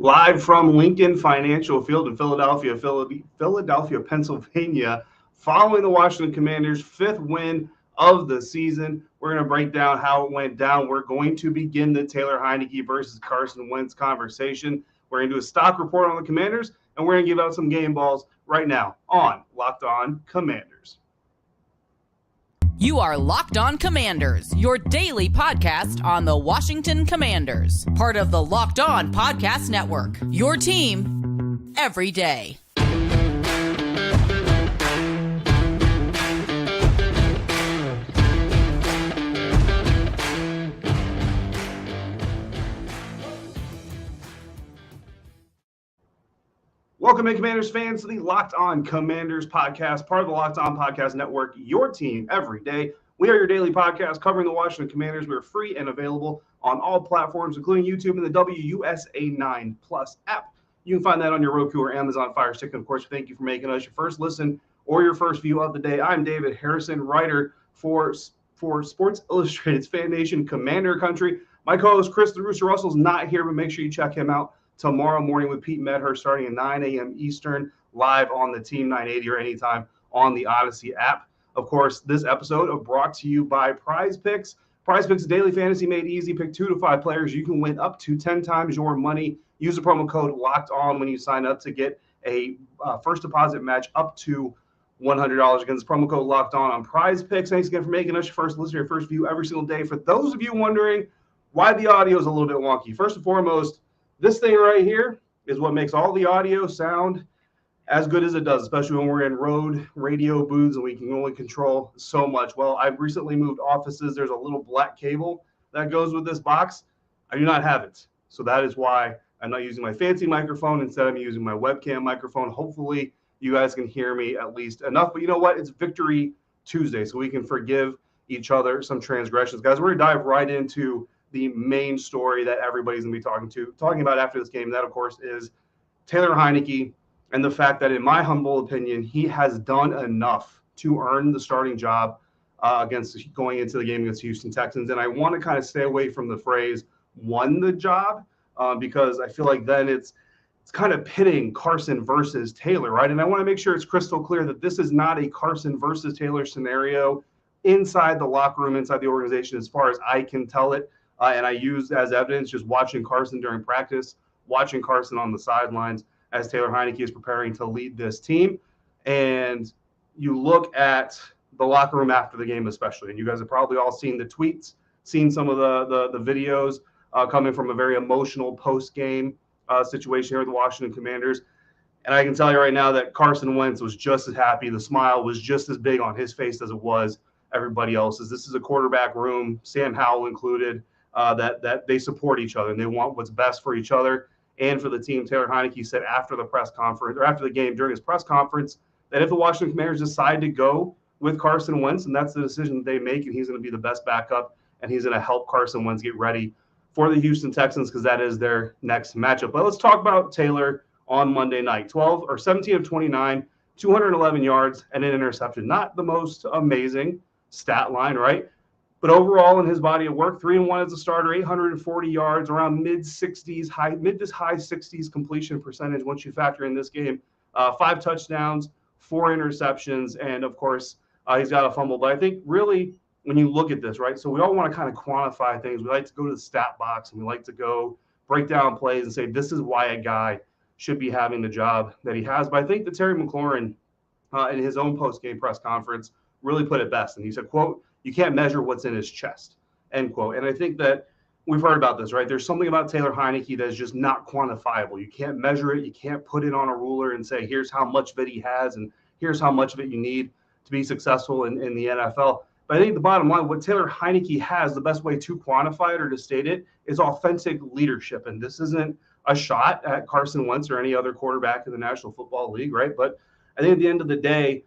Live from Lincoln Financial Field in Philadelphia, Pennsylvania, following the Washington Commanders' fifth win of the season. We're going to break down how it went down. We're going to begin the Taylor Heinicke versus Carson Wentz conversation. We're going to do a stock report on the Commanders, and we're going to give out some game balls right now on Locked On Commanders. You are Locked On Commanders, your daily podcast on the Washington Commanders, part of the Locked On Podcast Network, your team every day. Welcome in, Commanders fans, to the Locked On Commanders podcast, part of the Locked On Podcast Network, your team every day. We are your daily podcast covering the Washington Commanders. We are free and available on all platforms, including YouTube and the WUSA 9 Plus app. You can find that on your Roku or Amazon Fire Stick. And of course, thank you for making us your first listen or your first view of the day. I'm David Harrison, writer for Sports Illustrated's FanNation Commander Country. My co-host Chris the Rooster Russell's not here, but make sure you check him out tomorrow morning with Pete Medhurst starting at 9 a.m. Eastern, live on the Team 980 or anytime on the Odyssey app. Of course, this episode is brought to you by Prize Picks. Prize Picks is daily fantasy made easy. Pick 2 to 5 players. You can win up to 10 times your money. Use the promo code LOCKEDON when you sign up to get a first deposit match up to $100. Again, this promo code LOCKEDON on Prize Picks. Thanks again for making us your first listener, your first view every single day. For those of you wondering why the audio is a little bit wonky, first and foremost, this thing right here is what makes all the audio sound as good as it does, especially when we're in road radio booths and we can only control so much. Well, I've recently moved offices. There's a little black cable that goes with this box. I do not have it. So that is why I'm not using my fancy microphone. Instead, I'm using my webcam microphone. Hopefully, you guys can hear me at least enough. But you know what? It's Victory Tuesday, so we can forgive each other some transgressions. Guys, we're going to dive right into the main story that everybody's going to be talking about after this game. That, of course, is Taylor Heinicke and the fact that, in my humble opinion, he has done enough to earn the starting job going into the game against the Houston Texans. And I want to kind of stay away from the phrase won the job because I feel like then it's kind of pitting Carson versus Taylor, right? And I want to make sure it's crystal clear that this is not a Carson versus Taylor scenario inside the locker room, inside the organization, as far as I can tell it. And I used as evidence just watching Carson during practice, watching Carson on the sidelines as Taylor Heinicke is preparing to lead this team. And you look at the locker room after the game especially, and you guys have probably all seen the tweets, seen some of the videos coming from a very emotional post-game situation here with the Washington Commanders. And I can tell you right now that Carson Wentz was just as happy. The smile was just as big on his face as it was everybody else's. This is a quarterback room, Sam Howell included, that they support each other and they want what's best for each other and for the team. Taylor Heinicke said after the press conference, or after the game during his press conference, that if the Washington Commanders decide to go with Carson Wentz, and that's the decision that they make, and he's going to be the best backup, and he's going to help Carson Wentz get ready for the Houston Texans because that is their next matchup. But let's talk about Taylor on Monday night. 17 of 29, 211 yards, and an interception. Not the most amazing stat line, right? But overall, in his body of work, 3-1 as a starter, 840 yards, around mid to high 60s completion percentage once you factor in this game. 5 touchdowns, 4 interceptions, and of course, he's got a fumble. But I think really, when you look at this, right, so we all want to kind of quantify things. We like to go to the stat box and we like to go break down plays and say this is why a guy should be having the job that he has. But I think that Terry McLaurin, in his own post-game press conference, really put it best. And he said, quote, "You can't measure what's in his chest," end quote. And I think that we've heard about this, right? There's something about Taylor Heinicke that is just not quantifiable. You can't measure it. You can't put it on a ruler and say, here's how much of it he has and here's how much of it you need to be successful in the NFL. But I think the bottom line, what Taylor Heinicke has, the best way to quantify it or to state it, is authentic leadership. And this isn't a shot at Carson Wentz or any other quarterback in the National Football League, right? But I think at the end of the day,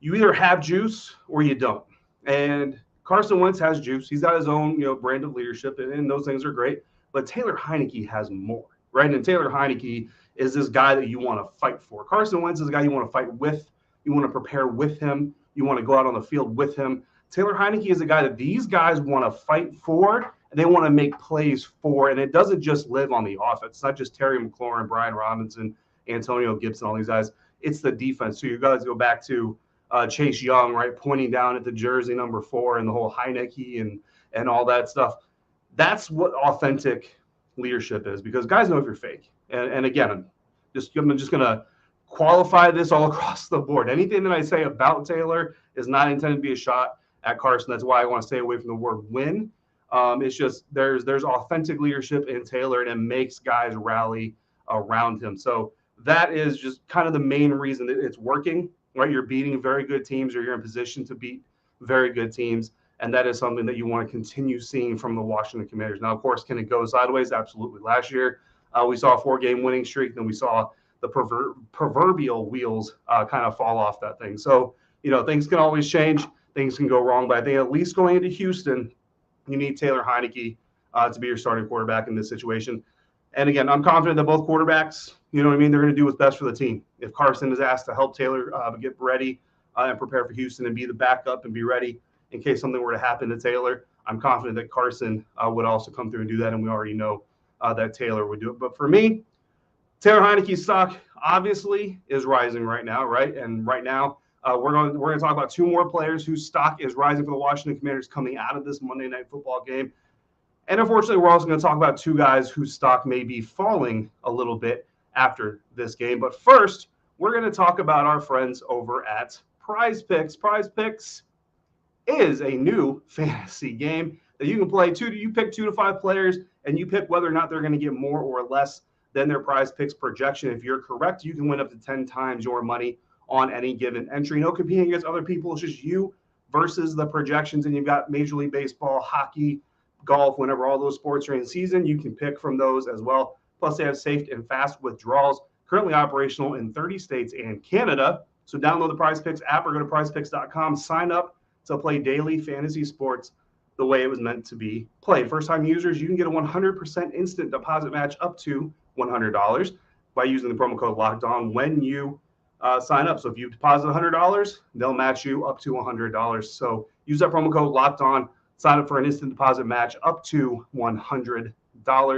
you either have juice or you don't. And Carson Wentz has juice. He's got his own, brand of leadership, and those things are great. But Taylor Heinicke has more, right? And Taylor Heinicke is this guy that you want to fight for. Carson Wentz is a guy you want to fight with. You want to prepare with him. You want to go out on the field with him. Taylor Heinicke is a guy that these guys want to fight for and they want to make plays for. And it doesn't just live on the offense. It's not just Terry McLaurin, Brian Robinson, Antonio Gibson, all these guys. It's the defense. So you guys go back to Chase Young, right, pointing down at the jersey number 4 and the whole Heineke and all that stuff. That's what authentic leadership is, because guys know if you're fake. And again, I'm just going to qualify this all across the board. Anything that I say about Taylor is not intended to be a shot at Carson. That's why I want to stay away from the word win. It's just there's authentic leadership in Taylor, and it makes guys rally around him. So that is just kind of the main reason that it's working, right? You're beating very good teams, or you're in position to beat very good teams. And that is something that you want to continue seeing from the Washington Commanders. Now, of course, can it go sideways? Absolutely. Last year, we saw a 4-game winning streak, then we saw the proverbial wheels kind of fall off that thing. So, things can always change. Things can go wrong. But I think at least going into Houston, you need Taylor Heineke to be your starting quarterback in this situation. And again, I'm confident that both quarterbacks, they're going to do what's best for the team. If Carson is asked to help Taylor get ready and prepare for Houston and be the backup and be ready in case something were to happen to Taylor, I'm confident that Carson would also come through and do that, and we already know that Taylor would do it. But for me, Taylor Heineke's stock obviously is rising right now, right? And right now, we're going to talk about 2 more players whose stock is rising for the Washington Commanders coming out of this Monday Night Football game. And unfortunately, we're also going to talk about 2 guys whose stock may be falling a little bit after this game. But first, we're going to talk about our friends over at Prize Picks. Prize Picks is a new fantasy game that you can play. You pick 2 to 5 players, and you pick whether or not they're going to get more or less than their Prize Picks projection. If you're correct, you can win up to 10 times your money on any given entry. No competing against other people. It's just you versus the projections, and you've got Major League Baseball, hockey, golf. Whenever all those sports are in season, you can pick from those as well. Plus, they have safe and fast withdrawals, currently operational in 30 states and Canada. So download the Prize Picks app or go to prizepicks.com. Sign up to play daily fantasy sports the way it was meant to be played. First-time users, you can get a 100% instant deposit match up to $100 by using the promo code LOCKEDON when you sign up. So if you deposit $100, they'll match you up to $100. So use that promo code LOCKEDON. Sign up for an instant deposit match up to $100.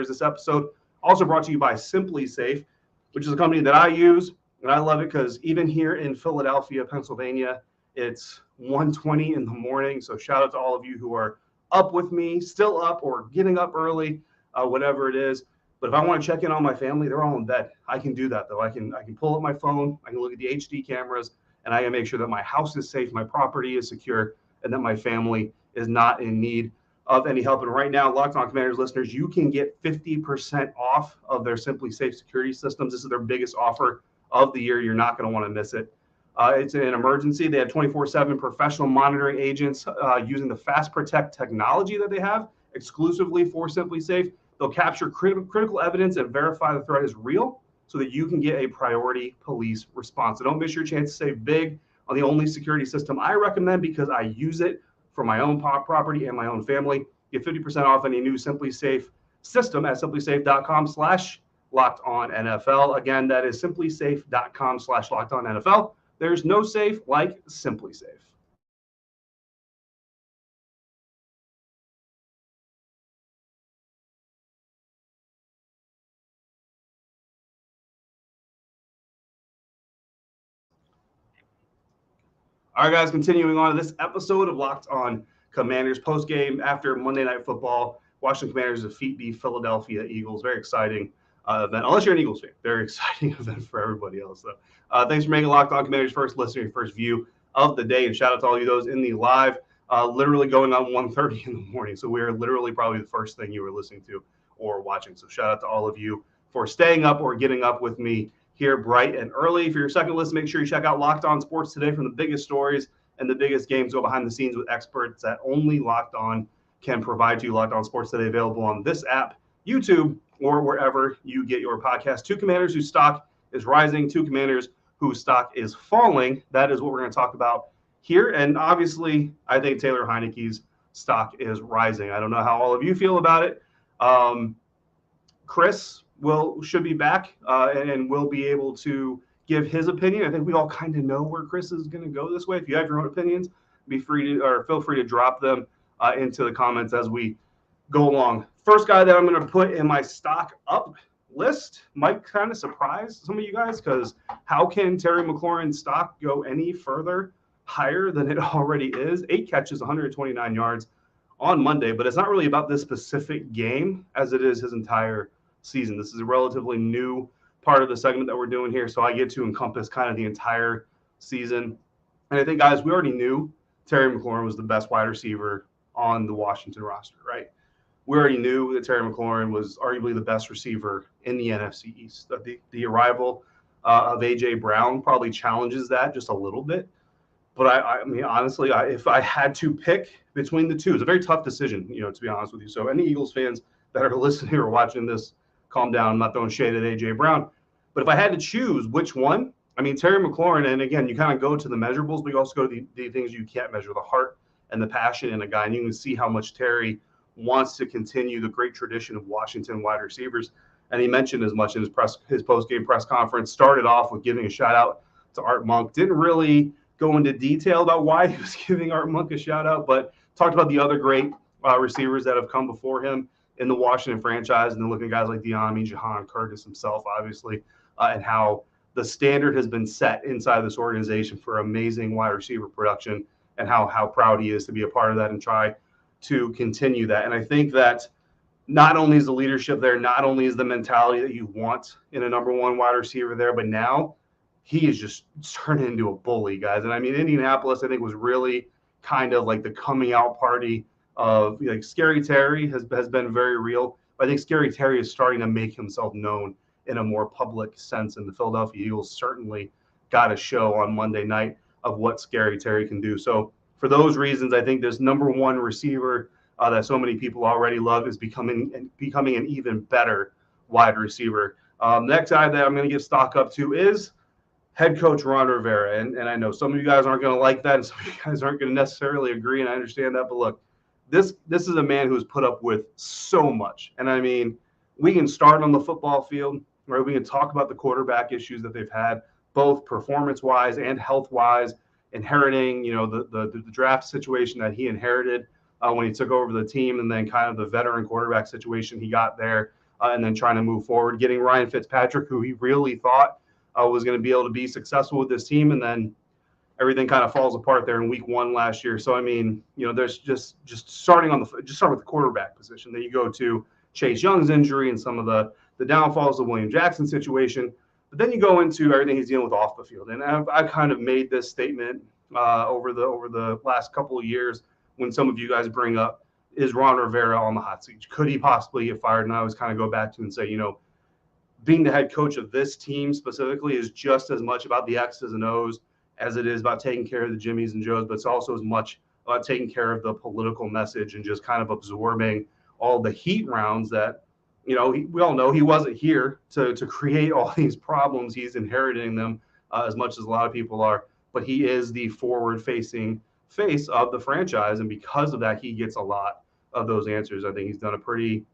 This episode also brought to you by Simply Safe, which is a company that I use, and I love it because even here in Philadelphia, Pennsylvania, it's 1:20 in the morning. So shout out to all of you who are up with me, still up or getting up early, whatever it is. But if I want to check in on my family, they're all in bed. I can do that, though. I can pull up my phone, I can look at the HD cameras, and I can make sure that my house is safe, my property is secure, and that my family is not in need of any help. And right now, Locked On Commanders listeners, you can get 50% off of their Simply Safe security systems. This is their biggest offer of the year. You're not going to want to miss it. It's an emergency. They have 24/7 professional monitoring agents using the Fast Protect technology that they have exclusively for Simply Safe. They'll capture critical evidence and verify the threat is real so that you can get a priority police response. So don't miss your chance to save big on the only security system I recommend, because I use it for my own property and my own family. Get 50% off any new Simply Safe system at simplysafe.com/LockedOnNFL. Again, that is simplysafe.com/LockedOnNFL. There's no safe like Simply Safe. All right, guys, continuing on to this episode of Locked On Commanders postgame after Monday Night Football. Washington Commanders defeat the Philadelphia Eagles. Very exciting event, unless you're an Eagles fan. Very exciting event for everybody else, though. Thanks for making Locked On Commanders first listener, your first view of the day, and shout out to all you those in the live, literally going on 1:30 in the morning. So we are literally probably the first thing you were listening to or watching. So shout out to all of you for staying up or getting up with me here bright and early. For your second listen, make sure you check out Locked On Sports Today. From the biggest stories and the biggest games, go behind the scenes with experts that only Locked On can provide to you. Locked On Sports Today, available on this app, YouTube, or wherever you get your podcast. 2 Commanders whose stock is rising, 2 Commanders whose stock is falling. That is what we're going to talk about here. And obviously, I think Taylor Heineke's stock is rising. I don't know how all of you feel about it. Chris should be back and will be able to give his opinion. I think we all kind of know where Chris is going to go this way. If you have your own opinions, feel free to drop them into the comments as we go along. First guy that I'm going to put in my stock up list might kind of surprise some of you guys, because how can Terry McLaurin's stock go any further higher than it already is? 8 catches, 129 yards on Monday, but it's not really about this specific game as it is his entire season. This is a relatively new part of the segment that we're doing here, so I get to encompass kind of the entire season. And I think, guys, we already knew Terry McLaurin was the best wide receiver on the Washington roster, right? We already knew that Terry McLaurin was arguably the best receiver in the NFC East. The arrival of A.J. Brown probably challenges that just a little bit. But I mean, honestly, if I had to pick between the two, it's a very tough decision, to be honest with you. So any Eagles fans that are listening or watching this, calm down. I'm not throwing shade at A.J. Brown. But if I had to choose which one, I mean, Terry McLaurin, and again, you kind of go to the measurables, but you also go to the things you can't measure, the heart and the passion in a guy. And you can see how much Terry wants to continue the great tradition of Washington wide receivers. And he mentioned as much in his post-game press conference, started off with giving a shout out to Art Monk. Didn't really go into detail about why he was giving Art Monk a shout out, but talked about the other great receivers that have come before him in the Washington franchise, and then looking at guys like Deami, Jahan Curtis himself, obviously, and how the standard has been set inside this organization for amazing wide receiver production, and how proud he is to be a part of that and try to continue that. And I think that not only is the leadership there, not only is the mentality that you want in a number one wide receiver there, but now he is just turning into a bully, guys. And I mean, Indianapolis, I think, was really kind of like the coming out party of, like, Scary Terry has been very real. But I think Scary Terry is starting to make himself known in a more public sense, and the Philadelphia Eagles certainly got a show on Monday night of what Scary Terry can do. So for those reasons, I think this number one receiver that so many people already love is becoming an even better wide receiver. Next guy that I'm going to give stock up to is head coach Ron Rivera. And I know some of you guys aren't going to like that, and some of you guys aren't going to necessarily agree, and I understand that. But look, this is a man who's put up with so much. And I mean, we can start on the football field, right? We can talk about the quarterback issues that they've had, both performance-wise and health-wise, inheriting, the draft situation that he inherited when he took over the team, and then kind of the veteran quarterback situation he got there, and then trying to move forward, getting Ryan Fitzpatrick, who he really thought was going to be able to be successful with this team, and then everything kind of falls apart there in week 1 last year. So I mean, there's just start with the quarterback position. Then you go to Chase Young's injury and some of the downfalls of the William Jackson situation. But then you go into everything he's dealing with off the field. And I've kind of made this statement over the last couple of years when some of you guys bring up, is Ron Rivera on the hot seat? Could he possibly get fired? And I always kind of go back to and say, being the head coach of this team specifically is just as much about the X's and O's as it is about taking care of the Jimmies and Joes, but it's also as much about taking care of the political message and just kind of absorbing all the heat rounds that, we all know he wasn't here to create all these problems. He's inheriting them as much as a lot of people are, but he is the forward-facing face of the franchise, and because of that, he gets a lot of those answers. I think he's done a pretty,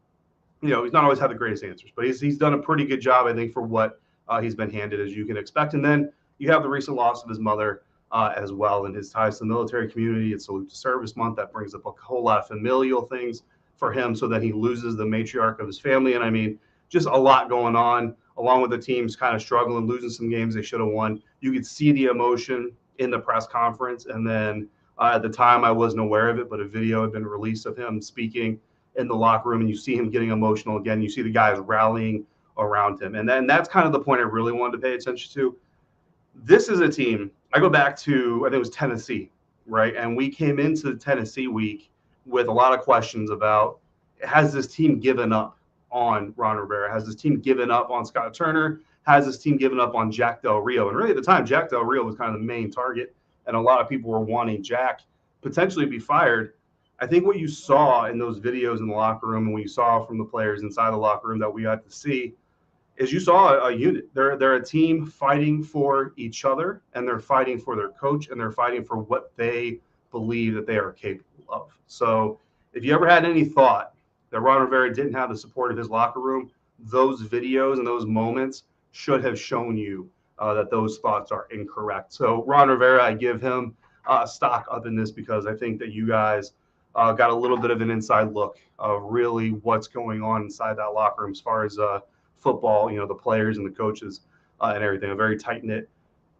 he's not always had the greatest answers, but he's done a pretty good job, I think, for what he's been handed, as you can expect. And then you have the recent loss of his mother as well, and his ties to the military community. It's Salute to Service Month. That brings up a whole lot of familial things for him, so that he loses the matriarch of his family. And I mean, just a lot going on, along with the teams kind of struggling, losing some games they should have won. You could see the emotion in the press conference. And then at the time, I wasn't aware of it, but a video had been released of him speaking in the locker room, and you see him getting emotional again. You see the guys rallying around him. And then that's kind of the point I really wanted to pay attention to. This is a team, I go back to, I think it was Tennessee, right? And we came into the Tennessee week with a lot of questions about, has this team given up on Ron Rivera? Has this team given up on Scott Turner? Has this team given up on Jack Del Rio? And really at the time, Jack Del Rio was kind of the main target, and a lot of people were wanting Jack potentially to be fired. I think what you saw in those videos in the locker room, and what you saw from the players inside the locker room that we got to see, is you saw a unit. They're a team fighting for each other, and they're fighting for their coach, and they're fighting for what they believe that they are capable of. So if you ever had any thought that Ron Rivera didn't have the support of his locker room, those videos and those moments should have shown you that those thoughts are incorrect. So Ron Rivera, I give him stock up in this, because I think that you guys got a little bit of an inside look of really what's going on inside that locker room as far as football, the players and the coaches and everything. A very tight-knit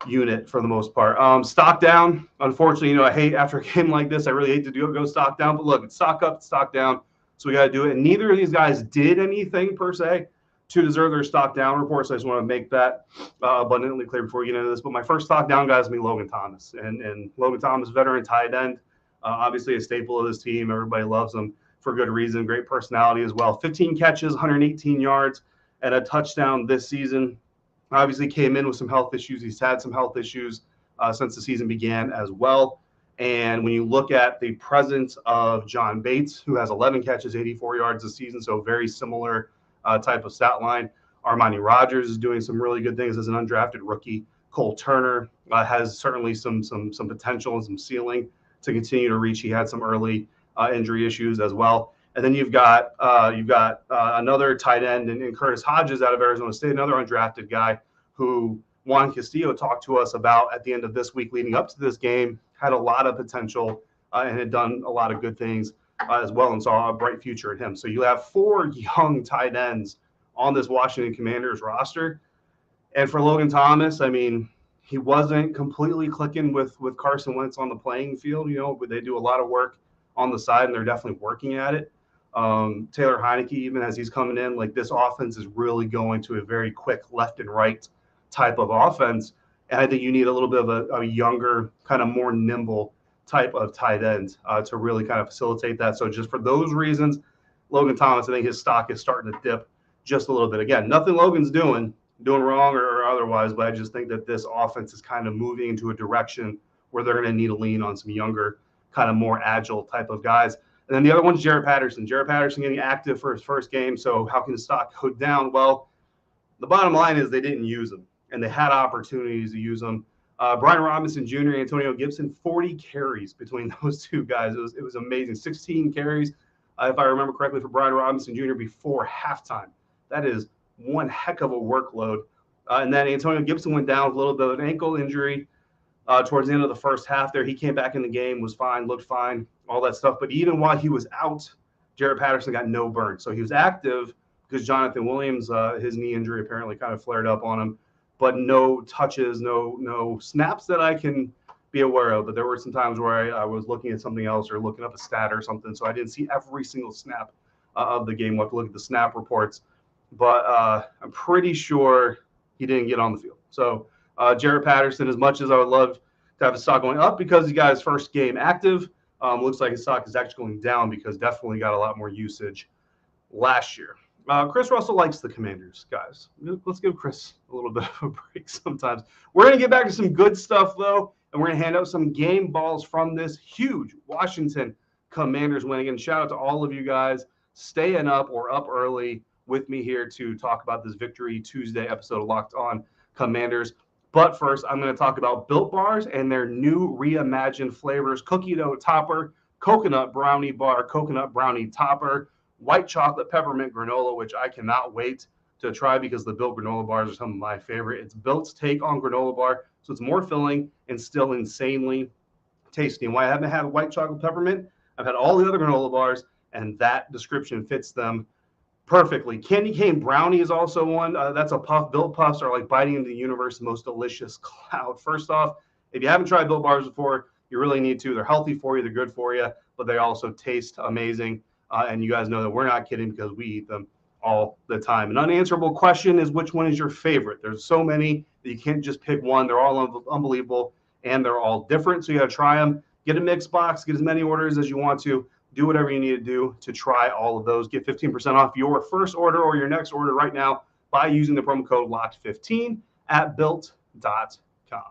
unit for the most part. Stock down, unfortunately, I hate after a game like this, I really hate to go stock down, but look, it's stock up, stock down, so we got to do it. And neither of these guys did anything per se to deserve their stock down reports. I just want to make that abundantly clear before we get into this. But my first stock down guy is going to be Logan Thomas. And Logan Thomas, veteran tight end, obviously a staple of this team. Everybody loves him for good reason. Great personality as well. 15 catches, 118 yards, and a touchdown this season. Obviously came in with some health issues. He's had some health issues since the season began as well. And when you look at the presence of John Bates, who has 11 catches, 84 yards this season, so very similar type of stat line. Armani Rogers is doing some really good things as an undrafted rookie. Cole Turner has certainly some potential and some ceiling to continue to reach. He had some early injury issues as well. And then you've got another tight end in Curtis Hodges out of Arizona State, another undrafted guy who Juan Castillo talked to us about at the end of this week leading up to this game, had a lot of potential and had done a lot of good things as well and saw a bright future in him. So you have 4 young tight ends on this Washington Commanders roster. And for Logan Thomas, I mean, he wasn't completely clicking with Carson Wentz on the playing field, but they do a lot of work on the side and they're definitely working at it. Taylor Heineke, even as he's coming in, like this offense is really going to a very quick left and right type of offense. And I think you need a little bit of a younger, kind of more nimble type of tight end to really kind of facilitate that. So just for those reasons, Logan Thomas, I think his stock is starting to dip just a little bit. Again, nothing Logan's doing wrong or otherwise, but I just think that this offense is kind of moving into a direction where they're going to need to lean on some younger, kind of more agile type of guys. And then the other one's Jarrett Patterson. Jarrett Patterson getting active for his first game. So how can the stock go down? Well, the bottom line is they didn't use him, and they had opportunities to use him. Brian Robinson Jr. and Antonio Gibson, 40 carries between those two guys. It was amazing. 16 carries, if I remember correctly, for Brian Robinson Jr. before halftime. That is one heck of a workload. And then Antonio Gibson went down with a little bit of an ankle injury towards the end of the first half there. He came back in the game, was fine, looked fine, all that stuff. But even while he was out, Jarrett Patterson got no burn. So he was active because Jonathan Williams, his knee injury apparently kind of flared up on him. But no touches, no snaps that I can be aware of. But there were some times where I was looking at something else or looking up a stat or something. So I didn't see every single snap of the game. We'll have to look at the snap reports. But I'm pretty sure he didn't get on the field. So Jarrett Patterson, as much as I would love to have his stock going up because he got his first game active, looks like his stock is actually going down because definitely got a lot more usage last year. Chris Russell likes the Commanders, guys. Let's give Chris a little bit of a break sometimes. We're going to get back to some good stuff, though, and we're going to hand out some game balls from this huge Washington Commanders win. Again, shout out to all of you guys staying up or up early with me here to talk about this Victory Tuesday episode of Locked On Commanders. But first, I'm going to talk about Built Bars and their new reimagined flavors: cookie dough topper, coconut brownie bar, coconut brownie topper, white chocolate peppermint granola, which I cannot wait to try because the Built granola bars are some of my favorite. It's Built's take on granola bar, so it's more filling and still insanely tasty. And why I haven't had white chocolate peppermint, I've had all the other granola bars, and that description fits them perfectly. Candy cane brownie is also one. That's a puff. Built Puffs are like biting into the universe's most delicious cloud. First off, if you haven't tried Built Bars before, you really need to. They're healthy for you. They're good for you, but they also taste amazing. And you guys know that we're not kidding because we eat them all the time. An unanswerable question is, which one is your favorite? There's so many that you can't just pick one. They're all unbelievable, and they're all different. So you got to try them. Get a mix box. Get as many orders as you want to. Do whatever you need to do to try all of those. Get 15% off your first order or your next order right now by using the promo code LOCKED15 at built.com.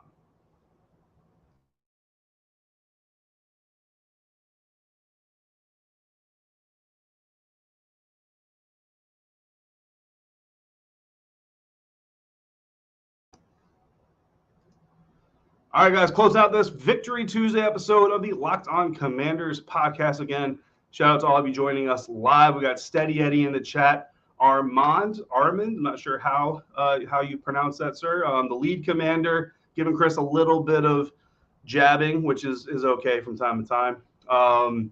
All right, guys, close out this Victory Tuesday episode of the Locked On Commanders podcast. Again, shout out to all of you joining us live. We got Steady Eddie in the chat. Armand, I'm not sure how you pronounce that, sir. The lead commander, giving Chris a little bit of jabbing, which is okay from time to time.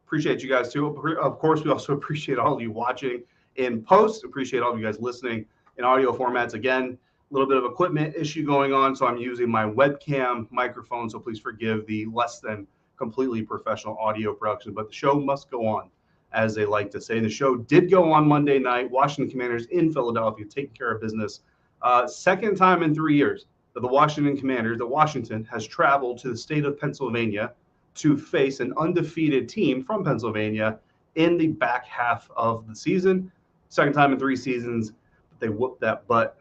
Appreciate you guys too. Of course, we also appreciate all of you watching in post. Appreciate all of you guys listening in audio formats. Again, a little bit of equipment issue going on, so I'm using my webcam microphone, so please forgive the less than completely professional audio production, but the show must go on, as they like to say. The show did go on Monday night. Washington Commanders in Philadelphia taking care of business. Second time in 3 years that the Washington Commanders, that Washington has traveled to the state of Pennsylvania to face an undefeated team from Pennsylvania in the back half of the season. Second time in 3 seasons, they whooped that butt,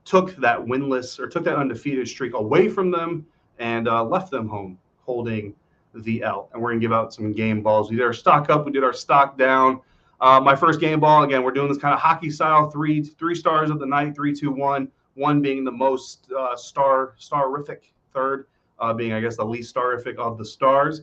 took that winless or took that undefeated streak away from them and left them home holding the L. And we're going to give out some game balls. We did our stock up. We did our stock down. My first game ball, again, we're doing this kind of hockey style, three stars of the night, 3, 2, 1. 1 being the most starific, third being, I guess, the least starific of the stars.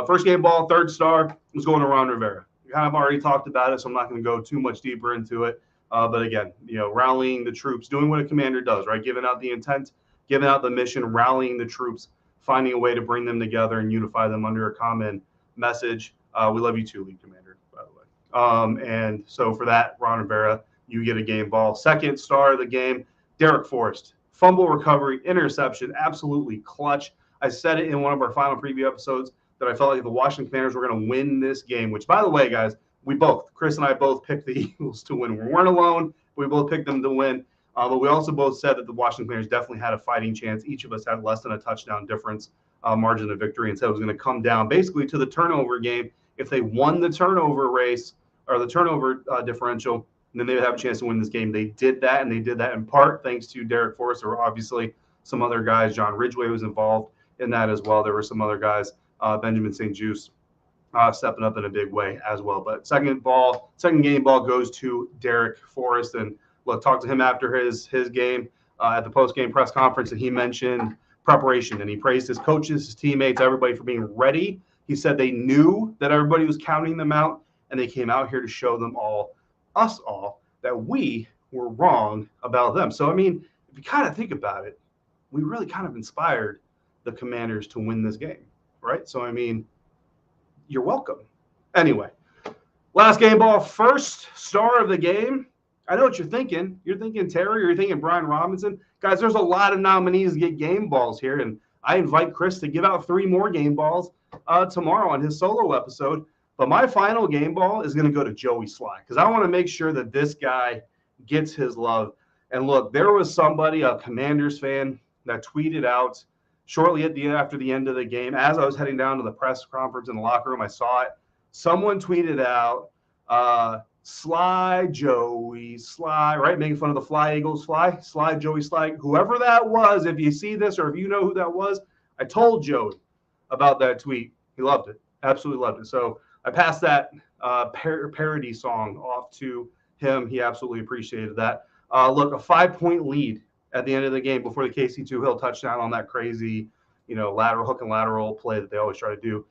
First game ball, third star was going to Ron Rivera. We kind of already talked about it, so I'm not going to go too much deeper into it. But again, rallying the troops, doing what a commander does, right? Giving out the intent, giving out the mission, rallying the troops, finding a way to bring them together and unify them under a common message. We love you too, Lead Commander, by the way. And so for that, Ron Rivera, you get a game ball. Second star of the game, Derek Forrest. Fumble recovery, interception, absolutely clutch. I said it in one of our final preview episodes that I felt like the Washington Commanders were going to win this game, which, by the way, guys, Chris and I both picked the Eagles to win. We weren't alone. We both picked them to win. But we also both said that the Washington Commanders definitely had a fighting chance. Each of us had less than a touchdown difference margin of victory, and said it was going to come down basically to the turnover game. If they won the turnover race or the turnover differential, then they would have a chance to win this game. They did that, and they did that in part thanks to Derek Forrest. There were obviously some other guys. John Ridgway was involved in that as well. There were some other guys, Benjamin St. Juste, stepping up in a big way as well. But second game ball goes to Derek Forrest. And look, talked to him after his game at the post-game press conference, and he mentioned preparation, and he praised his coaches, his teammates, everybody for being ready. He said they knew that everybody was counting them out, and they came out here to show them all, us all, that we were wrong about them. So, I mean, if you kind of think about it, we really kind of inspired the Commanders to win this game, right? So, I mean, you're welcome. Anyway, last game ball, first star of the game. I know what you're thinking. You're thinking Terry, or you're thinking Brian Robinson. Guys, there's a lot of nominees to get game balls here, and I invite Chris to give out 3 more game balls tomorrow on his solo episode. But my final game ball is going to go to Joey Sly, because I want to make sure that this guy gets his love. And look, there was somebody, a Commanders fan, that tweeted out shortly after the end of the game, as I was heading down to the press conference in the locker room, I saw it. Someone tweeted out, Sly Joey, Sly, right? Making fun of the Fly Eagles, Sly Joey, Sly. Whoever that was, if you see this or if you know who that was, I told Joey about that tweet. He loved it. Absolutely loved it. So I passed that parody song off to him. He absolutely appreciated that. Look, a 5-point lead at the end of the game before the KC2 Hill touchdown on that crazy, lateral hook and lateral play that they always try to do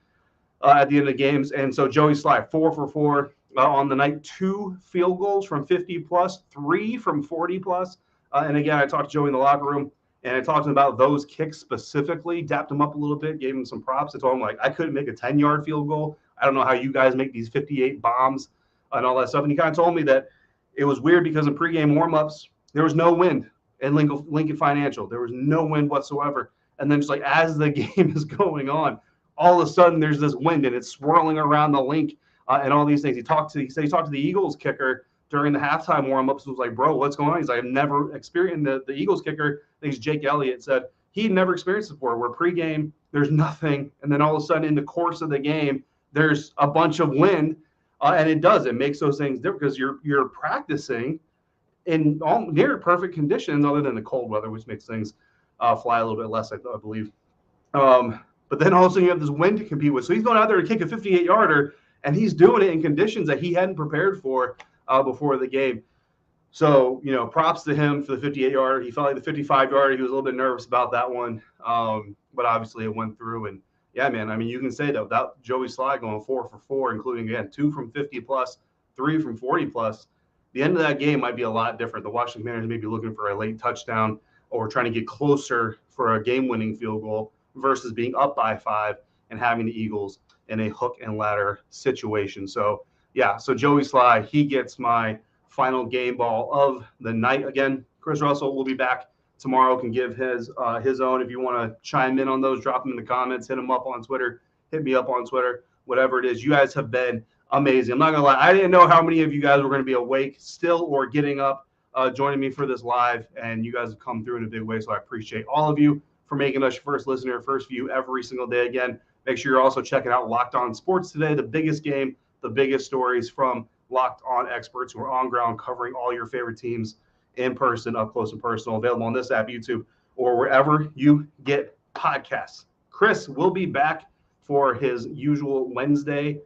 at the end of the games. And so Joey Sly, 4 for 4 on the night, 2 field goals from 50 plus, 3 from 40 plus. And again, I talked to Joey in the locker room, and I talked to him about those kicks specifically, dapped him up a little bit, gave him some props. I told him, I couldn't make a 10-yard field goal. I don't know how you guys make these 58 bombs and all that stuff. And he kind of told me that it was weird because in pregame warmups, there was no wind in Lincoln Financial. There was no wind whatsoever. And then just like as the game is going on, all of a sudden there's this wind and it's swirling around the link and all these things. He said he talked to the Eagles kicker during the halftime warmups and was like, bro, what's going on? He's like, I've never experienced the Eagles kicker. I think it's Jake Elliott, said he'd never experienced it before, where pregame there's nothing. And then all of a sudden in the course of the game, there's a bunch of wind. And it makes those things different because you're practicing in all near perfect conditions other than the cold weather, which makes things fly a little bit less, I believe. But then all of a sudden you have this wind to compete with. So he's going out there to kick a 58-yarder, and he's doing it in conditions that he hadn't prepared for before the game. So, props to him for the 58-yarder. He felt like the 55-yarder, he was a little bit nervous about that one. But obviously it went through. And, yeah, man, I mean, you can say that without Joey Sly going 4 for 4, including, again, 2 from 50 plus, 3 from 40 plus, the end of that game might be a lot different. The Washington Commanders may be looking for a late touchdown or trying to get closer for a game-winning field goal versus being up by 5 and having the Eagles in a hook and ladder situation. So, yeah, so Joey Sly, he gets my final game ball of the night. Again, Chris Russell will be back tomorrow, can give his own. If you want to chime in on those, drop them in the comments, hit him up on Twitter, hit me up on Twitter, whatever it is. You guys have been amazing. I'm not going to lie. I didn't know how many of you guys were going to be awake still or getting up, joining me for this live, and you guys have come through in a big way, so I appreciate all of you for making us your first listener, first view every single day. Again, make sure you're also checking out Locked On Sports today, the biggest game, the biggest stories from Locked On experts who are on ground covering all your favorite teams in person, up close and personal, available on this app, YouTube, or wherever you get podcasts. Chris will be back for his usual Wednesday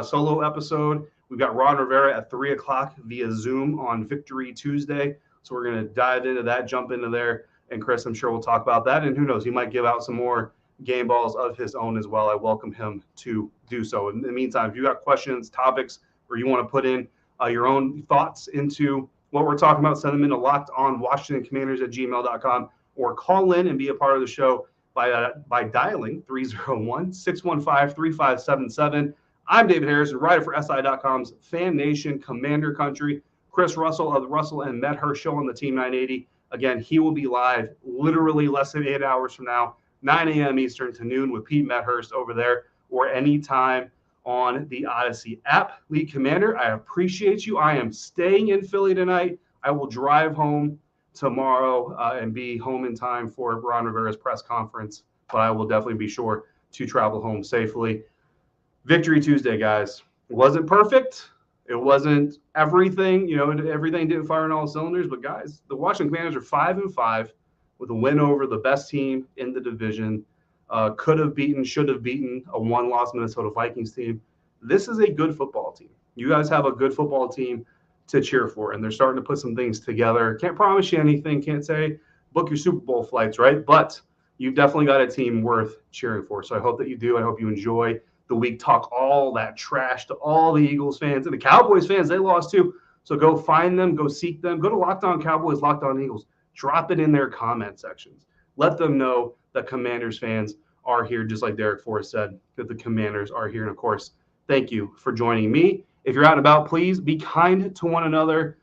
solo episode. We've got Ron Rivera at 3 o'clock via Zoom on Victory Tuesday. So we're going to dive into that, jump into there. And Chris, I'm sure we'll talk about that. And who knows, he might give out some more game balls of his own as well. I welcome him to do so. In the meantime, if you got questions, topics, or you want to put in your own thoughts into what we're talking about, send them into lockedonwashingtoncommanders@gmail.com or call in and be a part of the show by dialing 301-615-3577. I'm David Harrison, writer for SI.com's FanNation Commander Country. Chris Russell of the Russell and Medhurst Show on the Team 980. Again, he will be live literally less than 8 hours from now, 9 a.m. Eastern to noon with Pete Medhurst over there, or anytime on the Odyssey app. League Commander, I appreciate you. I am staying in Philly tonight. I will drive home tomorrow and be home in time for Ron Rivera's press conference, but I will definitely be sure to travel home safely. Victory Tuesday, guys. It wasn't perfect. It wasn't everything. Everything didn't fire on all cylinders. But, guys, the Washington Commanders are 5-5 with a win over the best team in the division. Could have beaten, should have beaten a one-loss Minnesota Vikings team. This is a good football team. You guys have a good football team to cheer for, and they're starting to put some things together. Can't promise you anything. Can't say book your Super Bowl flights, right? But you've definitely got a team worth cheering for. So I hope that you do. I hope you enjoy the week. Talk all that trash to all the Eagles fans and the Cowboys fans. They lost too. So go find them, go seek them. Go to Locked On Cowboys, Locked On Eagles. Drop it in their comment sections. Let them know that Commanders fans are here, just like Derek Forrest said, that the Commanders are here. And, of course, thank you for joining me. If you're out and about, please be kind to one another.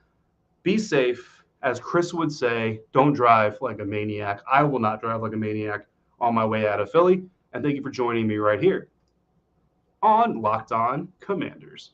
Be safe. As Chris would say, don't drive like a maniac. I will not drive like a maniac on my way out of Philly. And thank you for joining me right here on Locked On Commanders.